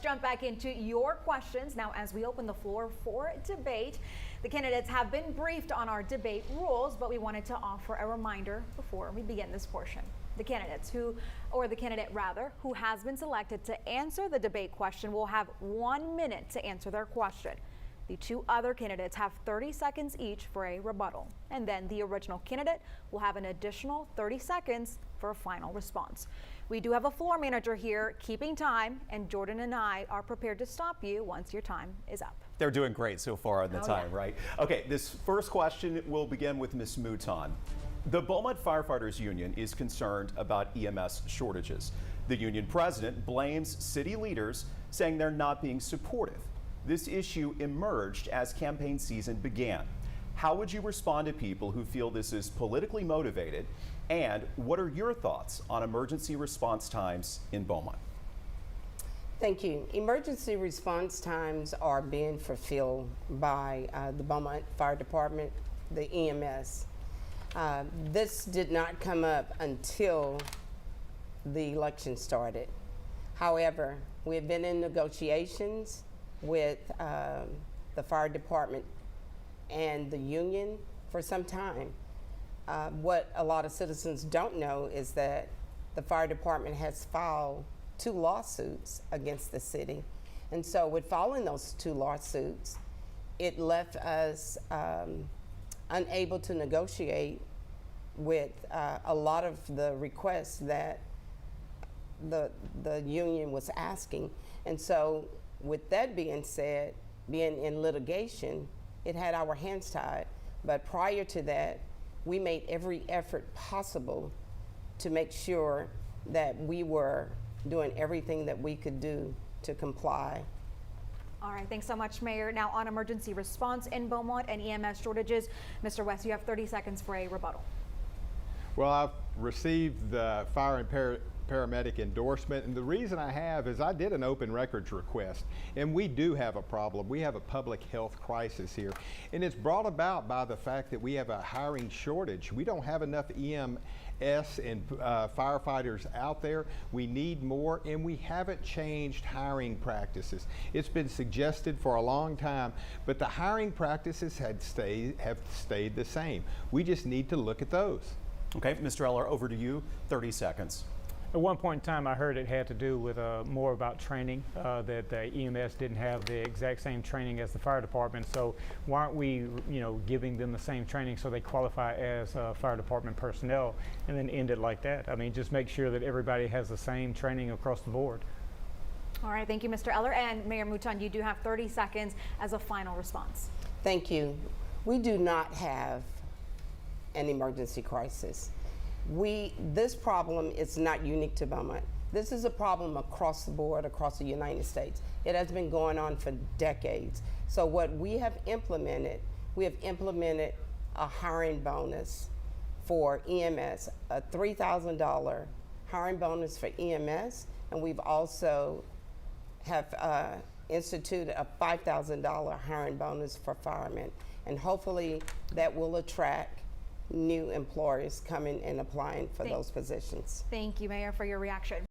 jump back into your questions. Now, as we open the floor for debate, the candidates have been briefed on our debate rules, but we wanted to offer a reminder before we begin this portion. The candidates who has been selected to answer the debate question will have 1 minute to answer their question. The two other candidates have 30 seconds each for a rebuttal, and then the original candidate will have an additional 30 seconds for a final response. We do have a floor manager here keeping time, and Jordan and I are prepared to stop you once your time is up. They're doing great so far on the time, right? Okay, this first question will begin with Ms. Mouton. The Beaumont Firefighters Union is concerned about EMS shortages. The union president blames city leaders, saying they're not being supportive. This issue emerged as campaign season began. How would you respond to people who feel this is politically motivated? And what are your thoughts on emergency response times in Beaumont? Thank you. Emergency response times are being fulfilled by the Beaumont Fire Department, the EMS. This did not come up until the election started. However, we have been in negotiations with the fire department and the union for some time. What a lot of citizens don't know is that the fire department has filed 2 lawsuits against the city. And so with filing those 2 lawsuits, it left us unable to negotiate with a lot of the requests that the union was asking. And so with that being said, being in litigation, it had our hands tied. But prior to that, we made every effort possible to make sure that we were doing everything that we could do to comply. All right, thanks so much, Mayor. Now on emergency response in Beaumont and EMS shortages, Mr. West, you have 30 seconds for a rebuttal. Well, I've received the fire and paramedic endorsement, and the reason I have is I did an open records request, and we do have a problem. We have a public health crisis here, and it's brought about by the fact that we have a hiring shortage. We don't have enough EMS and firefighters out there. We need more, and we haven't changed hiring practices. It's been suggested for a long time, but the hiring practices have stayed the same. We just need to look at those. Okay, Mr. Eller, over to you, 30 seconds. At one point in time, I heard it had to do with more about training, that the EMS didn't have the exact same training as the fire department. So why aren't we, giving them the same training so they qualify as fire department personnel, and then end it like that? I mean, just make sure that everybody has the same training across the board. All right, thank you, Mr. Eller. And Mayor Mouton, you do have 30 seconds as a final response. Thank you. We do not have an emergency crisis. This problem is not unique to Beaumont. This is a problem across the board, across the United States. It has been going on for decades. So what we have implemented a hiring bonus for EMS, a $3,000 hiring bonus for EMS, and we've also have instituted a $5,000 hiring bonus for firemen. And hopefully that will attract new employers coming and applying for those positions. Thank you, Mayor, for your reaction.